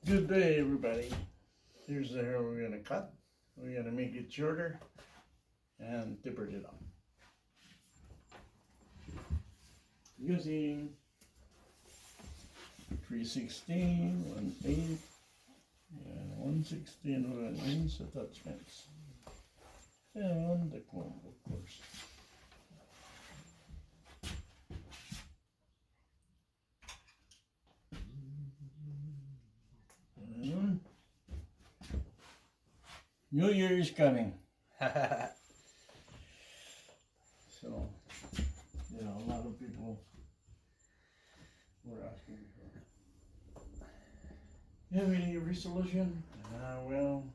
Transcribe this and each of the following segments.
Good day, everybody. Here's the hair we're gonna cut. We're gonna make it shorter and tapered it up. Using 316, 1/8, and 116 1/8 attachments. And the comb, of course. New Year is coming. So, a lot of people were asking me for. You have any resolution? Well,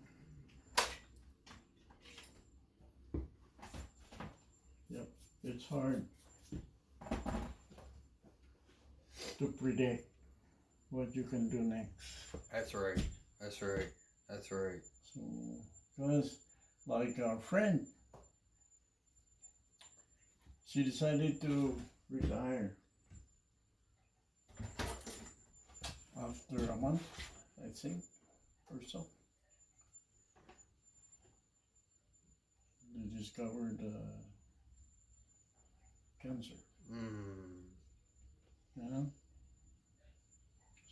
yep, it's hard to predict what you can do next. That's right. That's right. That's right. So, because like our friend, she decided to retire after a month, I think, or so. They discovered cancer. You know?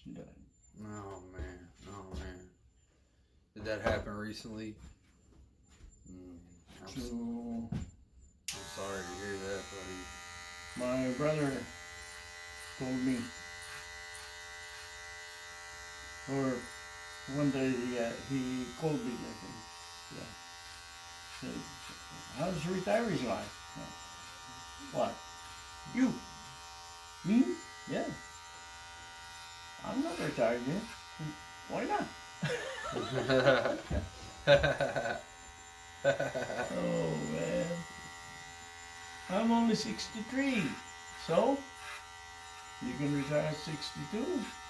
She died. Oh man. Oh man. Did that happen recently? I'm sorry to hear that, buddy. My brother told me, or one day he called me, I think. Yeah. Said, how's retiree's life? What? You? Me? Yeah. I'm not retired yet. Why not? Oh man. I'm only 63. So? You can retire at 62.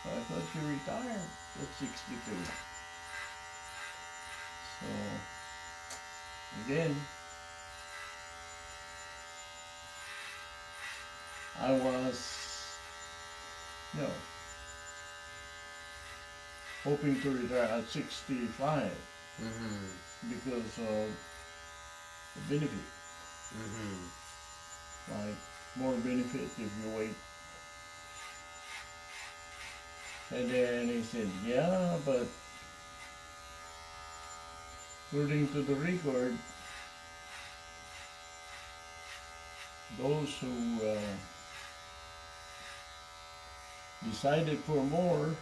I thought you retired at 62. So, again, I was, hoping to retire at 65 because of the benefit. Like, more benefit if you wait. And then he said, yeah, but according to the record, those who decided for more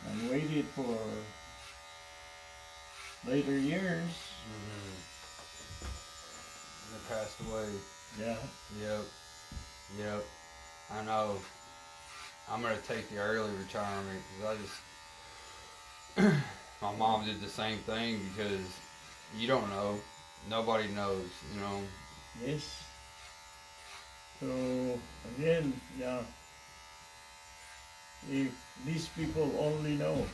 and waited for later years, They passed away. yeah. Yep. I know. I'm gonna take the early retirement because my mom did the same thing because you don't know. Nobody knows, Yes. So again, if these people only know,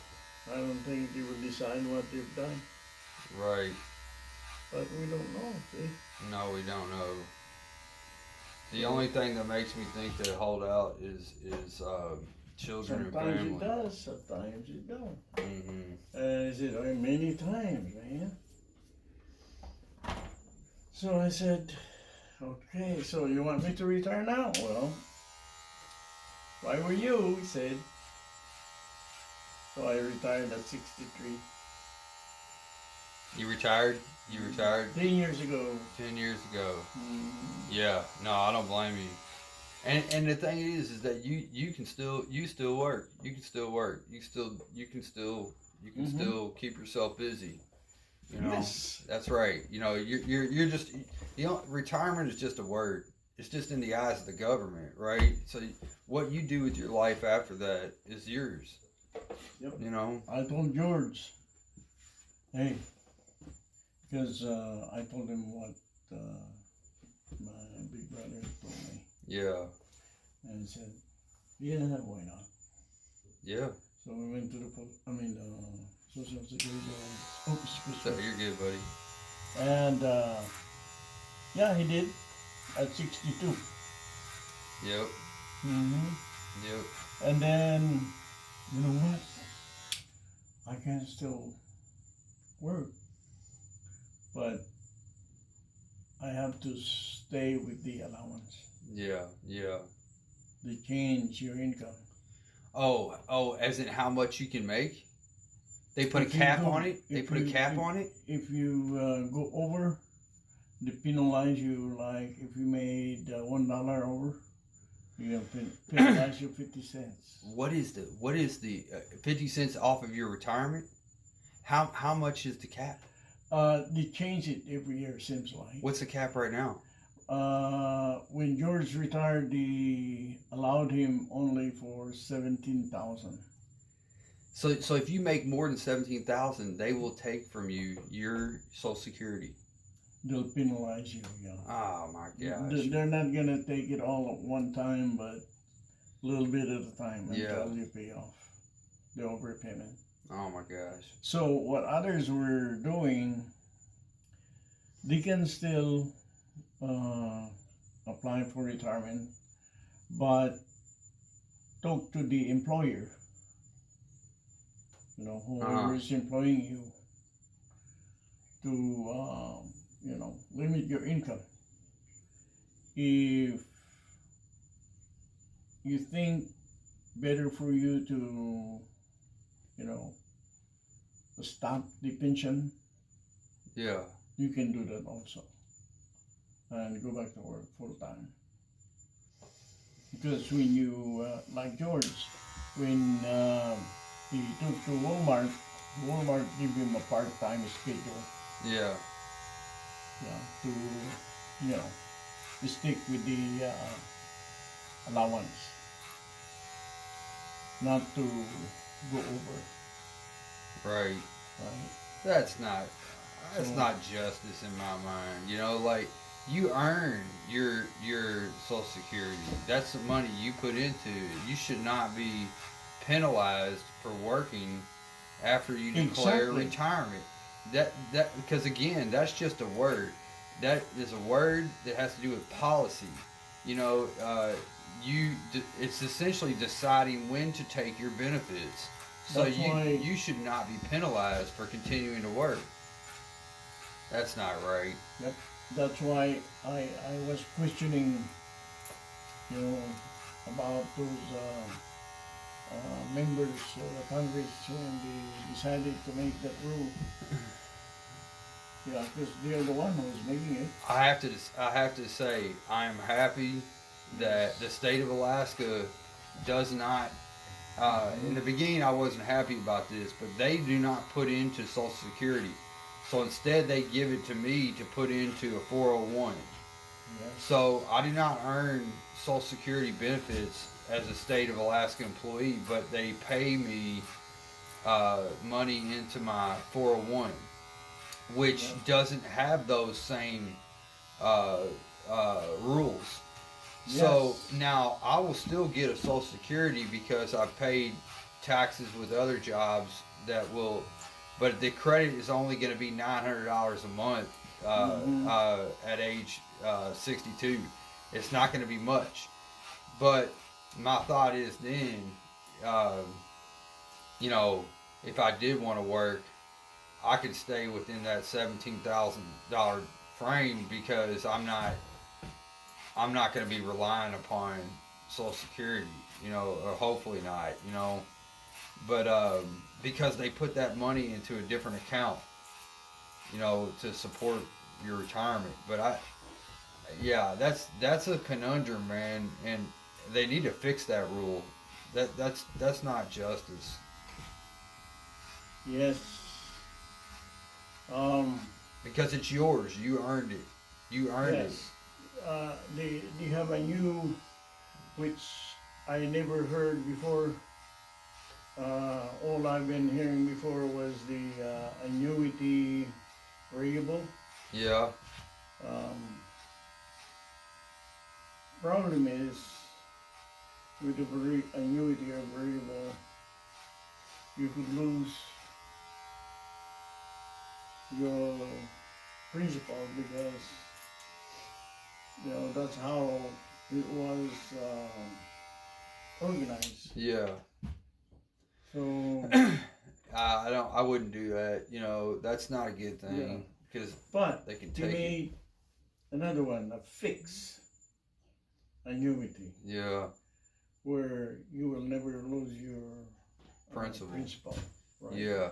I don't think they will decide what they've done. Right. But we don't know, see? No, we don't know. The only thing that makes me think they hold out is children Sometimes and family. it does, sometimes it don't. Mm-hmm. I said, many times, man. So I said, okay, so you want me to retire now? Well, why were you? He said. So I retired at 63. You retired? You retired 10 years ago. 10 years ago. Mm. Yeah. No, I don't blame you. And the thing is that you can still work. You can still work. You can still keep yourself busy. Yes. That's right. You're just retirement is just a word. It's just in the eyes of the government, right? So what you do with your life after that is yours. Yep. I told George, hey, because I told him what my big brother told me. Yeah. And he said, yeah, why not? Yeah. So we went to the Social Security office. So you're good, buddy. And he did at 62. Yep. Mm-hmm. Yep. And then, you know what? I can still work, but I have to stay with the allowance. Yeah, yeah. They change your income. Oh, as in how much you can make? They put a If you cap do, on it? They if put a you cap on it? if you go over, they penalize you. Like if you made $1 over, you gonna penalize you 50 cents. What is the 50 cents off of your retirement? How much is the cap? They change it every year. Seems like. What's the cap right now? When George retired, they allowed him only for 17,000. So if you make more than 17,000, they will take from you your Social Security. They'll penalize you. Yeah. Oh my gosh. They're not gonna take it all at one time, but a little bit at a time until you pay off the overpayment. Oh my gosh. So what others were doing, they can still apply for retirement, but talk to the employer. You know, whoever is employing you, to limit your income. If you think better for you to, stop the pension, Yeah. you can do that also, and go back to work full time. Because when you, like George, when he took to Walmart, Walmart gave him a part-time schedule. Yeah. Yeah, to stick with the allowance, not to go over. Right. Right. That's not So- not justice in my mind. You know, like you earn your Social Security. That's the money you put into it. You should not be penalized for working after you declare Exactly. retirement. That because again, that's just a word. That is a word that has to do with policy. You know, it's essentially deciding when to take your benefits. So That's why- you should not be penalized for continuing to work. That's not right. Yep. That's why I was questioning, about those members of the Congress when they decided to make that rule. Yeah, because they're the one who's making it. I have to say I am happy that the state of Alaska does not. In the beginning, I wasn't happy about this, but they do not put into Social Security. So instead, they give it to me to put into a 401. Yes. So I do not earn Social Security benefits as a state of Alaska employee, but they pay me money into my 401, which Yeah. doesn't have those same rules. So Yes. now I will still get a Social Security because I've paid taxes with other jobs that will, but the credit is only going to be $900 a month at age 62. It's not going to be much. But my thought is then, if I did want to work, I could stay within that $17,000 frame because I'm not going to be relying upon Social Security, or hopefully not, but because they put that money into a different account, to support your retirement. But that's a conundrum, man, and they need to fix that rule. That's not justice. Yes. Because it's yours. You earned it. You earned it. Yes. They have a new, which I never heard before. All I've been hearing before was the annuity variable. Yeah. Problem is with the annuity or variable, you could lose your principal because that's how it was organized. Yeah. So I don't. I wouldn't do that. You know, that's not a good thing because But they can you take it. need another one, a fixed annuity, Yeah, where you will never lose your principal. Right? yeah,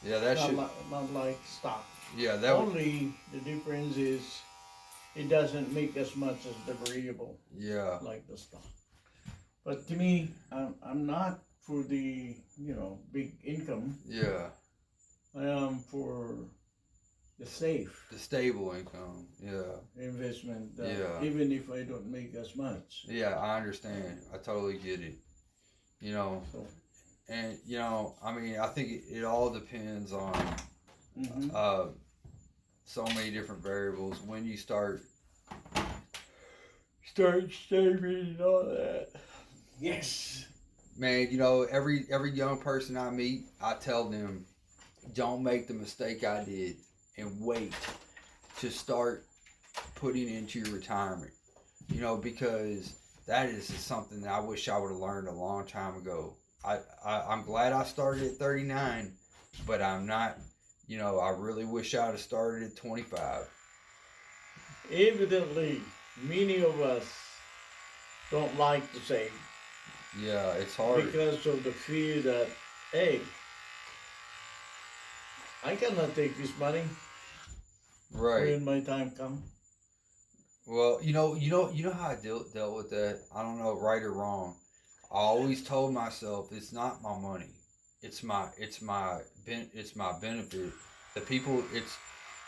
yeah. That Not should. not like stock. Yeah, that would. Only the difference is it doesn't make as much as the variable Yeah, like the stock. But to me, I'm not for the big income. yeah. I am for the safe The stable income. Yeah, investment. yeah, Even if I don't make as much. yeah. I understand. I totally get it. You know, So. and I mean, I think it all depends on Mm-hmm. so many different variables when you start saving and all that. Yes. Man, every young person I meet, I tell them, don't make the mistake I did and wait to start putting into your retirement. Because that is something that I wish I would have learned a long time ago. I'm glad I started at 39, but I'm not, I really wish I'd have started at 25. Evidently, many of us don't like to save Yeah, it's hard. because of the fear that, hey, I cannot take this money Right. when my time comes. Well, you know how I dealt with that. I don't know, right or wrong. I always told myself it's not my money. It's my benefit. The people,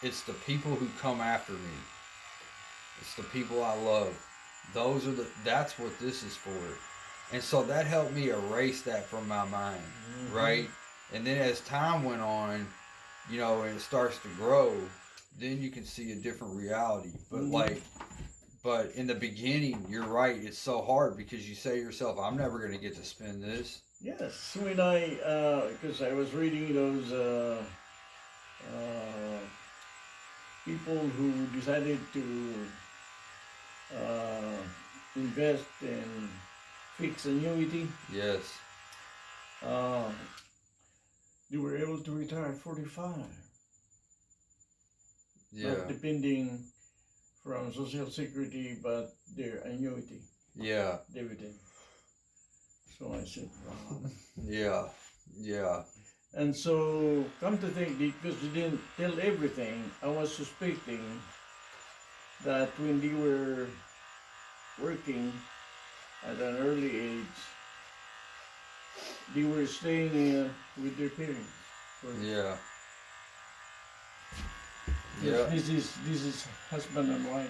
it's the people who come after me. It's the people I love. That's what this is for. And so that helped me erase that from my mind, right? And then as time went on, and it starts to grow, then you can see a different reality. But in the beginning, you're right. It's so hard because you say to yourself, "I'm never going to get to spend this." Yes, when because I was reading those uh, people who decided to uh, invest in fixed annuity, Yes. uh, they were able to retire at 45. Yeah. Not depending from Social Security, but their annuity Yeah. dividend. So I said, wow. Yeah. Yeah. And so, come to think, because they didn't tell everything, I was suspecting that when they were working at an early age, they were staying with their parents. Yeah. Yes, this is husband and wife.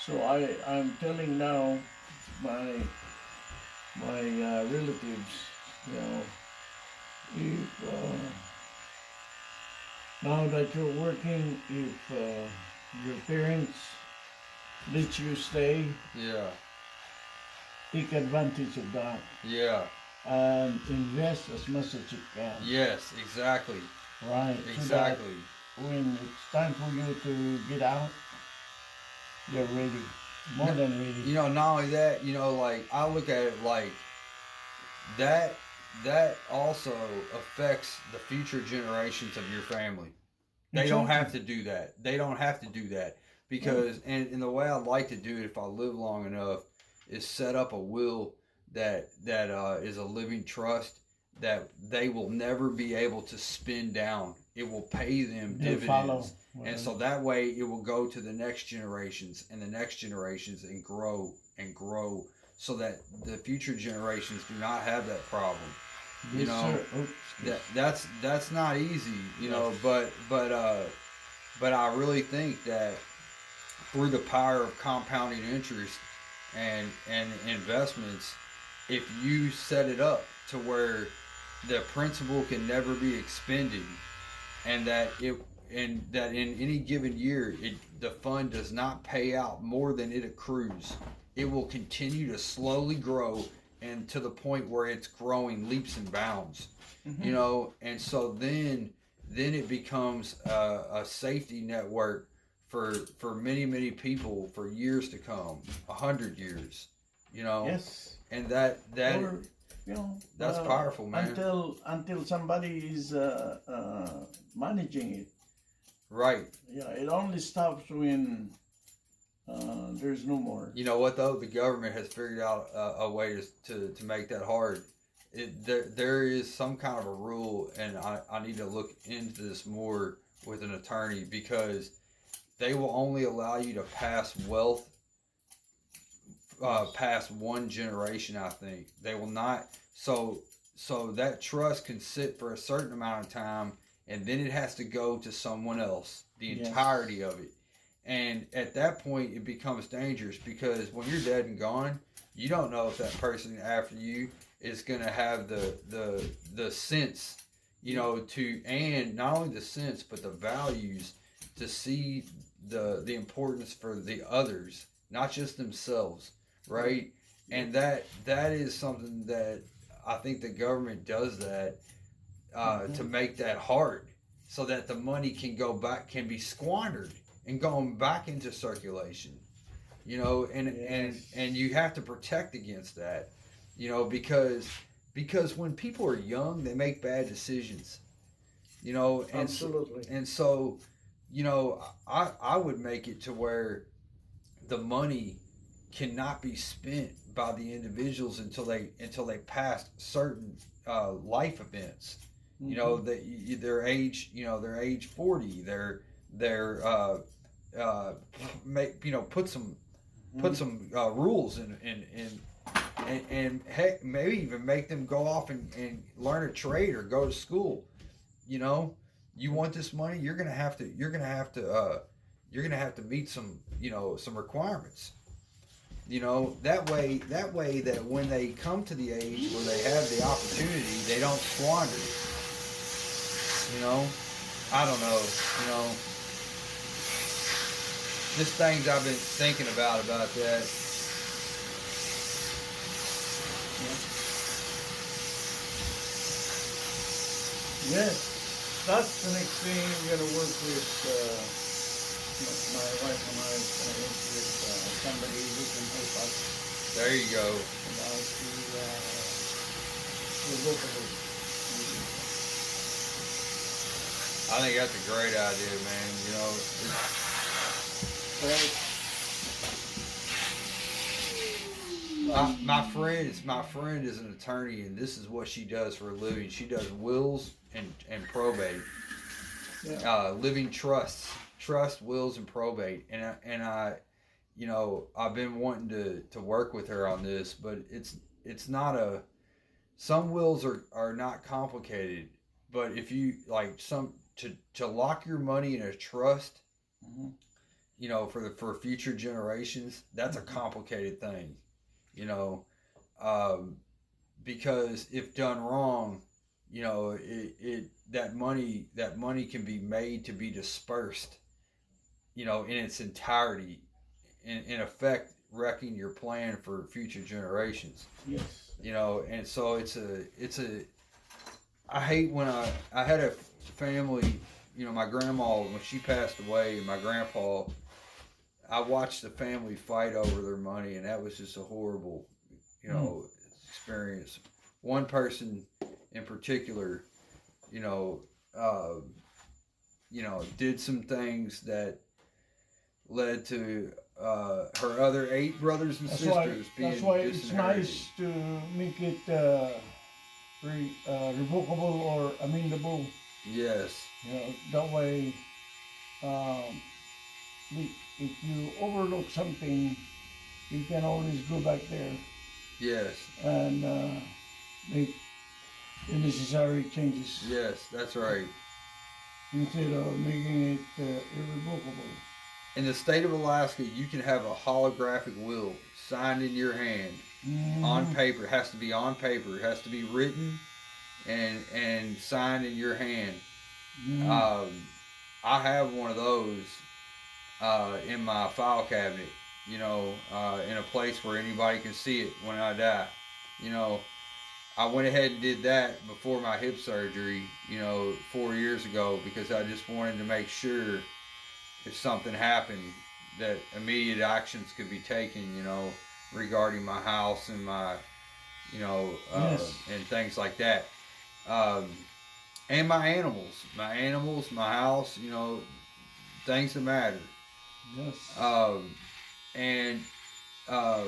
So I'm telling now my relatives, if now that you're working, if your parents let you stay, Yeah. take advantage of that Yeah. and invest as much as you can. Yes. Exactly. Right. Exactly. So that when it's time for you to get out, you're ready. More than ready. Not only that, like I look at it like that also affects the future generations of your family. They don't have to do that. They don't have to do that because, and the way I'd like to do it if I live long enough is set up a will that is a living trust that they will never be able to spin down. It will pay them dividends, and so that way it will go to the next generations and the next generations and grow, so that the future generations do not have that problem. Yes, sir. That's not easy, but I really think that through the power of compounding interest and investments, if you set it up to where the principal can never be expended, and that in any given year the fund does not pay out more than it accrues, it will continue to slowly grow and to the point where it's growing leaps and bounds. And so then it becomes a safety network for many people for years to come, 100 years. Yes. And that Or you know. That's powerful, man. Until somebody is managing it. Right. Yeah, it only stops when there's no more. You know what though? The government has figured out a way to make that hard. There is some kind of a rule, and I need to look into this more with an attorney, because they will only allow you to pass wealth past one generation. I think they will not. So that trust can sit for a certain amount of time, and then it has to go to someone else, the entirety of it. And at that point, it becomes dangerous, because when you're dead and gone, you don't know if that person after you is going to have the sense, you know, to, and not only the sense but the values to see the importance for the others, not just themselves, right? And that is something that I think the government does that to make that hard, so that the money can go back, can be squandered and going back into circulation, you know, and you have to protect against that, you know, because when people are young, they make bad decisions, you know, and Absolutely. so you know, I would make it to where the money cannot be spent by the individuals until they pass certain life events. You know, that their age, you know, their age 40, their make, you know, put some rules and heck, maybe even make them go off and learn a trade or go to school. You know, you want this money, you're gonna have to meet some, you know, some requirements. You know, that way that when they come to the age where they have the opportunity, they don't squander it. You know, I don't know. You know, just things I've been thinking about that. Yes, that's the next thing we're gonna work with. My wife and I is gonna work with somebody who can help us There you go. about the revocable. I think that's a great idea, man. You know, my friend is an attorney, and this is what she does for a living. She does wills and probate, living trusts, wills, and probate. And I, you know, I've been wanting to work with her on this, but it's not a. Some wills are not complicated, but if you like to lock your money in a trust, you know, for future generations, that's a complicated thing, you know, because if done wrong, you know, that money can be made to be dispersed, you know, in its entirety, in effect wrecking your plan for future generations. Yes. You know, and so it's a I hate when I had a family, you know, my grandma, when she passed away, and my grandpa, I watched the family fight over their money, and that was just a horrible, you know, experience. One person in particular, you know, did some things that led to her other 8 brothers and sisters being That's why it's disinherited. nice to make it revocable or amendable. Yes. You know, that way, if you overlook something, you can always go back there Yes. and make the necessary changes. Yes, that's right. Instead of making it irrevocable. In the state of Alaska, you can have a holographic will signed in your hand on paper. It has to be on paper. It has to be written and signed in your hand. I have one of those in my file cabinet, you know, in a place where anybody can see it when I die. You know, I went ahead and did that before my hip surgery, you know, 4 years ago, because I just wanted to make sure if something happened that immediate actions could be taken, you know, regarding my house and you know, Yes. and things like that. Um, and my animals, my house, you know, things that matter. Yes. Um, and um,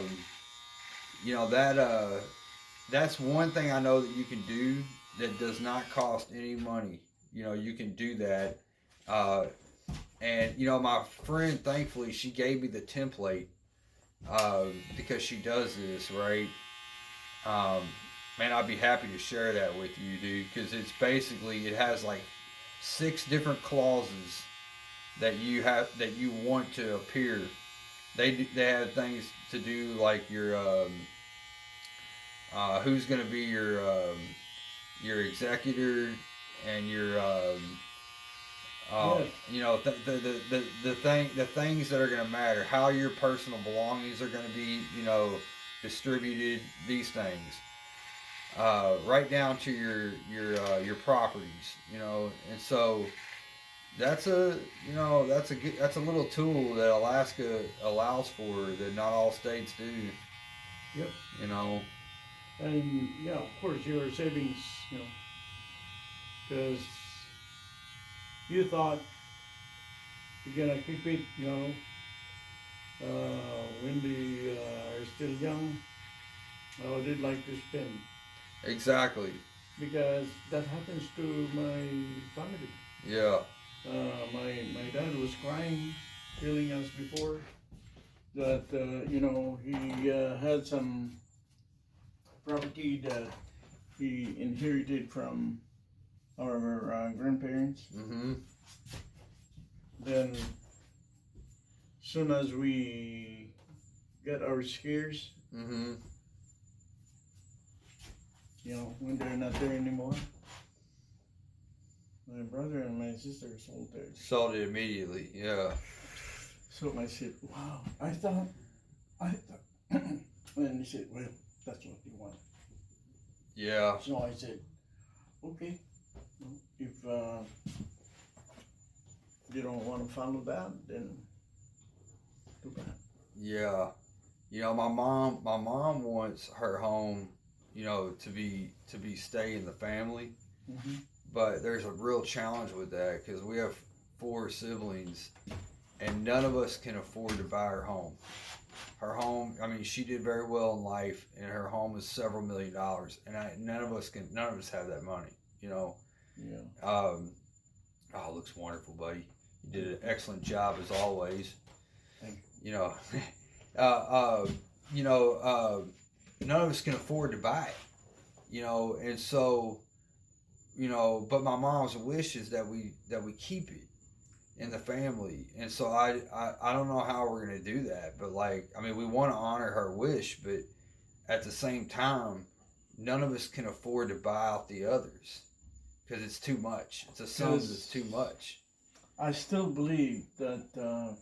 you know that's one thing I know that you can do that does not cost any money. You know, you can do that. Uh, and you know, my friend, thankfully, she gave me the template because she does this right. Um, man, I'd be happy to share that with you, dude, because it's basically it has like 6 different clauses that you want to appear. They have things to do like who's going to be your executor and your Yes. you know the things that are going to matter, how your personal belongings are going to be, you know, distributed, these things, right down to your properties, you know. And so that's a you know that's a little tool that Alaska allows for that not all states do, Yep. you know. And yeah, of course, your savings, you know, because you thought you're gonna keep it, you know, when they are still young. I would like to spend Exactly. because that happens to my family. Yeah. My dad was crying, telling us before that you know he had some property that he inherited from our grandparents. Mm-hmm. Then, soon as we got our scares, Mm-hmm. you know, when they're not there anymore, my brother and my sister sold theirs. Sold it immediately. Yeah. So I said, "Wow!" I thought, and he said, "Well, that's what you want." Yeah. So I said, "Okay, if you don't want to follow that, then too bad." Yeah. You know, my mom wants her home, you know, to be stay in the family, Mm-hmm. but there's a real challenge with that because we have 4 siblings and none of us can afford to buy her home. Her home, I mean, she did very well in life, and her home is several $1,000,000, and none of us have that money. You know, Yeah. oh, it looks wonderful, buddy. You did an excellent job as always. Thank You know, uh, uh, you know, none of us can afford to buy it. You know, and so, you know, but my mom's wish is that we keep it in the family. And so I don't know how we're gonna do that, but like, I mean, we want to honor her wish, but at the same time, none of us can afford to buy out the others because it's too much. It's a sum that's too much. I still believe that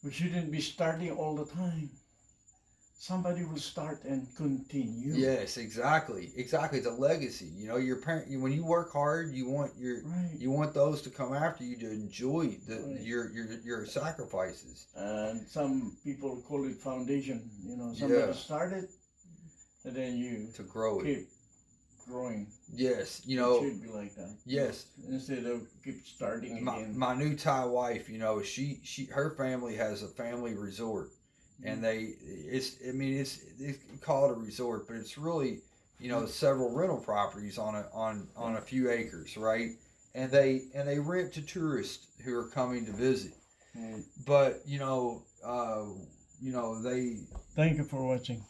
we shouldn't be starting all the time. Somebody will start and continue. Yes, exactly, exactly. It's a legacy. You know, your parent. When you work hard, Right. you want those to come after you to enjoy Right. your sacrifices. And some people call it foundation. You know, somebody Yeah, started, and then you to grow it. keep growing. Yes, you It know. should be like that. Yes, Instead of keep starting again. my new Thai wife, you know, her family has a family resort, and they call it a resort, but it's really, you know, several rental properties on a few acres, right? And they rent to tourists who are coming to visit. Right. But you know, they Thank you for watching.